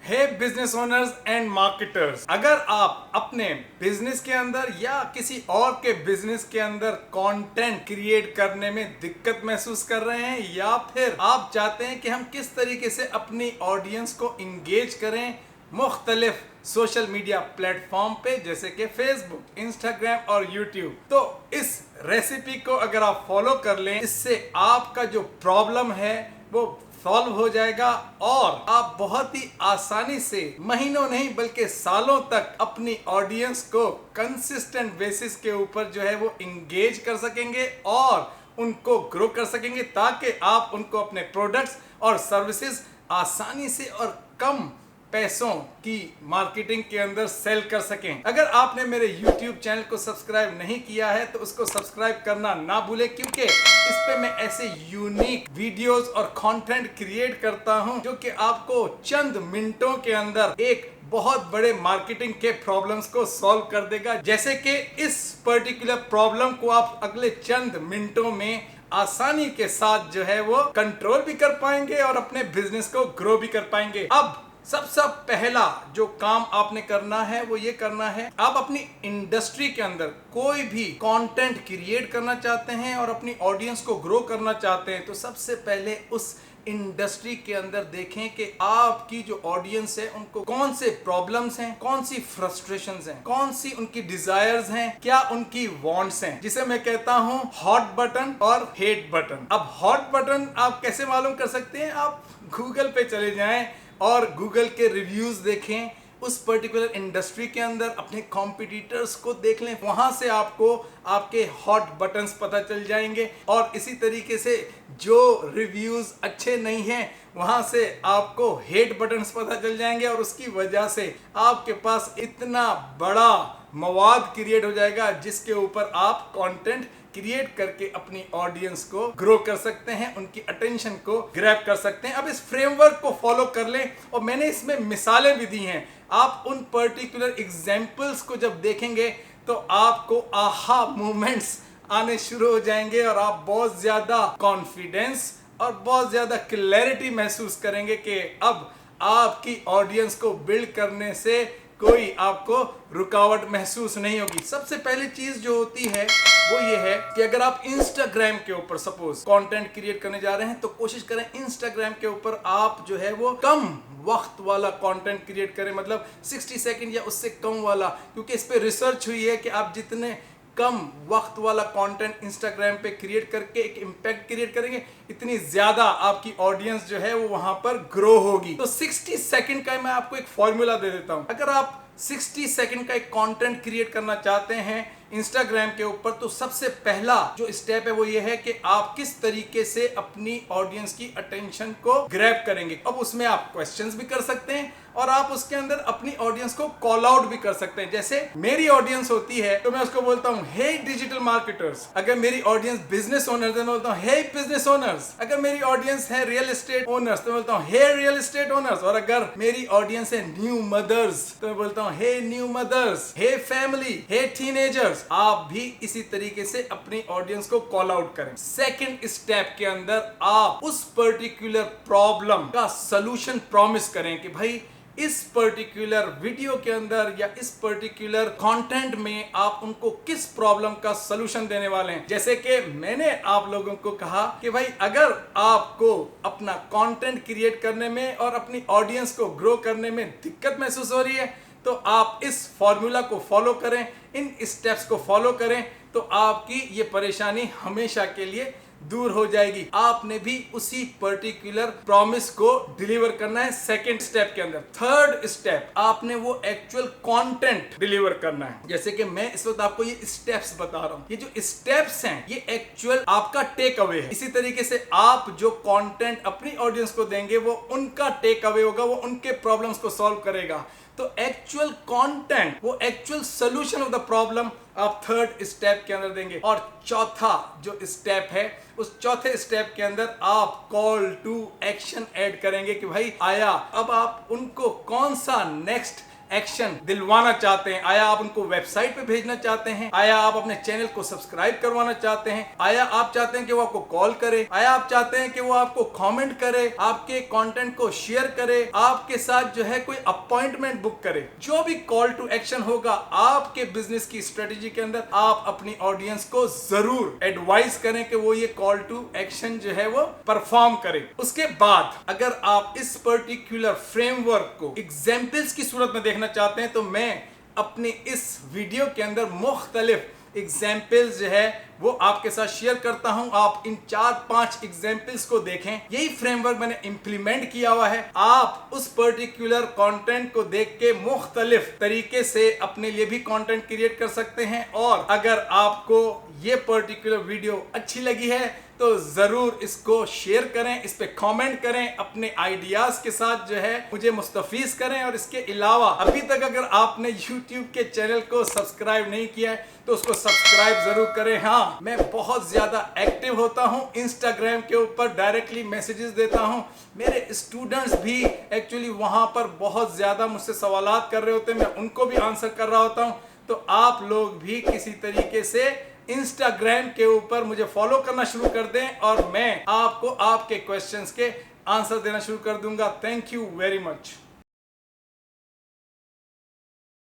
Hey business owners and marketers, अगर आप अपने बिजनेस के अंदर या किसी और के बिजनेस के अंदर कंटेंट क्रिएट करने में दिक्कत महसूस कर रहे हैं या फिर आप चाहते हैं कि हम किस तरीके से अपनी ऑडियंस को इंगेज करें मुख्तलिफ सोशल मीडिया प्लेटफॉर्म पे जैसे कि फेसबुक, इंस्टाग्राम और यूट्यूब, तो इस रेसिपी को अगर आप फॉलो कर लें, इससे आपका जो प्रॉब्लम है वो सॉल्व हो जाएगा और आप बहुत ही आसानी से महीनों नहीं बल्कि सालों तक अपनी ऑडियंस को कंसिस्टेंट बेसिस के ऊपर जो है वो इंगेज कर सकेंगे और उनको ग्रो कर सकेंगे, ताकि आप उनको अपने प्रोडक्ट्स और सर्विसेज आसानी से और कम पैसों की मार्केटिंग के अंदर सेल कर सकें। अगर आपने मेरे YouTube चैनल को सब्सक्राइब नहीं किया है तो उसको सब्सक्राइब करना ना भूलें, क्योंकि इस पे मैं ऐसे यूनिक वीडियोस और कंटेंट क्रिएट करता हूं जो कि आपको चंद मिनटों के अंदर एक बहुत बड़े मार्केटिंग के प्रॉब्लम्स को सॉल्व कर देगा। जैसे कि इस पर्टिकुलर प्रॉब्लम को आप अगले चंद मिनटों में आसानी के साथ जो है वो कंट्रोल भी कर पाएंगे और अपने बिजनेस को ग्रो भी कर पाएंगे। अब सबसे पहला जो काम आपने करना है वो ये करना है, आप अपनी इंडस्ट्री के अंदर कोई भी कंटेंट क्रिएट करना चाहते हैं और अपनी ऑडियंस को ग्रो करना चाहते हैं, तो सबसे पहले उस इंडस्ट्री के अंदर देखें कि आपकी जो ऑडियंस है उनको कौन से प्रॉब्लम्स हैं, कौन सी फ्रस्ट्रेशंस हैं, कौन सी उनकी डिजायर्स हैं, क्या उनकी वांट्स हैं, जिसे मैं कहता हूं हॉट बटन और हेट बटन। अब हॉट बटन आप कैसे मालूम कर सकते हैं? आप गूगल पे चले जाएं और गूगल के रिव्यूज देखें, उस पर्टिकुलर इंडस्ट्री के अंदर अपने कॉम्पिटिटर्स को देख लें, वहां से आपको आपके हॉट बटन्स पता चल जाएंगे। और इसी तरीके से जो रिव्यूज अच्छे नहीं हैं वहां से आपको हेट बटन्स पता चल जाएंगे और उसकी वजह से आपके पास इतना बड़ा मवाद क्रिएट हो जाएगा जिसके ऊपर आप कंटेंट क्रिएट करके अपनी ऑडियंस को ग्रो कर सकते हैं, उनकी अटेंशन को ग्रैब कर सकते हैं। अब इस फ्रेमवर्क को फॉलो कर लें और मैंने इसमें मिसालें भी दी हैं। आप उन पर्टिकुलर एग्जाम्पल्स को जब देखेंगे तो आपको आहा मोमेंट्स आने शुरू हो जाएंगे और आप बहुत ज्यादा कॉन्फिडेंस और बहुत ज्यादा क्लैरिटी महसूस करेंगे कि अब आपकी ऑडियंस को बिल्ड करने से कोई आपको रुकावट महसूस नहीं होगी। सबसे पहली चीज जो होती है वो ये है कि अगर आप इंस्टाग्राम के ऊपर सपोज कंटेंट क्रिएट करने जा रहे हैं तो कोशिश करें इंस्टाग्राम के ऊपर आप जो है वो कम वक्त वाला कंटेंट क्रिएट करें, मतलब 60 सेकंड या उससे कम वाला, क्योंकि इस पे रिसर्च हुई है कि आप जितने कम वक्त वाला कंटेंट इंस्टाग्राम पे क्रिएट करके एक इम्पैक्ट क्रिएट करेंगे, इतनी ज्यादा आपकी ऑडियंस जो है वो वहां पर ग्रो होगी। तो 60 सेकंड का मैं आपको एक फॉर्मूला दे देता हूं। अगर आप 60 सेकंड का एक कंटेंट क्रिएट करना चाहते हैं इंस्टाग्राम के ऊपर, तो सबसे पहला जो स्टेप है वो ये है कि आप किस तरीके से अपनी ऑडियंस की अटेंशन को ग्रैब करेंगे। अब उसमें आप क्वेश्चंस भी कर सकते हैं और आप उसके अंदर अपनी ऑडियंस को कॉल आउट भी कर सकते हैं। जैसे मेरी ऑडियंस होती है तो मैं उसको बोलता हूं हे डिजिटल मार्केटर्स। अगर मेरी ऑडियंस बिजनेस ओनर्स है तो बोलता हूं हे बिजनेस ओनर्स। अगर मेरी ऑडियंस है रियल एस्टेट ओनर्स तो बोलता हूं हे रियल एस्टेट ओनर्स। और अगर मेरी ऑडियंस है न्यू मदर्स तो मैं बोलता हूं हे न्यू मदर्स, हे फैमिली, हे टीनेजर्स। आप भी इसी तरीके से अपनी ऑडियंस को कॉल आउट करें। सेकंड स्टेप के अंदर आप उस पर्टिकुलर प्रॉब्लम का सलूशन प्रॉमिस करें कि भाई इस पर्टिकुलर वीडियो के अंदर या इस पर्टिकुलर कंटेंट में आप उनको किस प्रॉब्लम का सलूशन देने वाले हैं। जैसे कि मैंने आप लोगों को कहा कि भाई अगर आपको अपना कंटेंट क्रिएट करने में और अपनी ऑडियंस को ग्रो करने में दिक्कत महसूस हो रही है तो आप इस फॉर्मूला को फॉलो करें, इन स्टेप्स को फॉलो करें, तो आपकी ये परेशानी हमेशा के लिए दूर हो जाएगी। आपने भी उसी पर्टिकुलर प्रॉमिस को डिलीवर करना है सेकंड स्टेप के अंदर। थर्ड स्टेप, आपने वो एक्चुअल कंटेंट डिलीवर करना है। जैसे कि मैं इस वक्त आपको ये स्टेप्स बता रहा हूं, ये जो स्टेप्स हैं ये एक्चुअल आपका टेक अवे है। इसी तरीके से आप जो कंटेंट अपनी ऑडियंस को देंगे वो उनका टेक अवे होगा, वो उनके प्रॉब्लम्स को सॉल्व करेगा। तो एक्चुअल कंटेंट, वो actual solution of the problem आप थर्ड स्टेप के अंदर देंगे। और चौथा जो स्टेप है उस चौथे स्टेप के अंदर आप कॉल टू एक्शन ऐड करेंगे कि भाई आया, अब आप उनको कौन सा नेक्स्ट एक्शन दिलवाना चाहते हैं? आया आप उनको वेबसाइट पे भेजना चाहते हैं? आया आप अपने चैनल को सब्सक्राइब करवाना चाहते हैं? आया आप चाहते हैं कि वो आपको कॉल करे? आया आप चाहते हैं कि वो आपको कमेंट करे, आपके कंटेंट को शेयर करे, आपके साथ जो है कोई अपॉइंटमेंट बुक करे? जो भी कॉल टू एक्शन होगा आपके बिजनेस की स्ट्रेटेजी के अंदर, आप अपनी ऑडियंस को जरूर एडवाइस करें कि वो ये कॉल टू एक्शन जो है वो परफॉर्म करे। उसके बाद अगर आप इस पर्टिकुलर फ्रेमवर्क को एग्जाम्पल्स की सूरत में देखना चाहते हैं तो मैं अपने इस वीडियो के अंदर मुख्तलिफ एग्जाम्पल्स जो है वो आपके साथ शेयर करता हूं। आप इन 4-5 एग्जाम्पल्स को देखें। यही फ्रेमवर्क मैंने इंप्लीमेंट किया हुआ है। आप उस पर्टिकुलर कंटेंट को देख के मुख्तलिफ तरीके से अपने लिए भी कंटेंट क्रिएट कर सकते हैं। और अगर आपको ये पर्टिकुलर वीडियो अच्छी लगी है तो जरूर इसको शेयर करें, इस पे कमेंट करें, अपने आइडियाज के साथ जो है मुझे मुस्तफीज करें। और इसके अलावा अभी तक अगर आपने YouTube के चैनल को सब्सक्राइब नहीं किया है तो उसको सब्सक्राइब जरूर करें। हाँ, मैं बहुत ज्यादा एक्टिव होता हूँ इंस्टाग्राम के ऊपर, डायरेक्टली मैसेजेस देता हूँ। मेरे स्टूडेंट्स भी एक्चुअली वहां पर बहुत ज्यादा मुझसे सवालात कर रहे होते हैं, मैं उनको भी आंसर कर रहा होता हूँ। तो आप लोग भी किसी तरीके से इंस्टाग्राम के ऊपर मुझे फॉलो करना शुरू कर दें और मैं आपको आपके क्वेश्चंस के आंसर देना शुरू कर दूंगा। Thank you very much.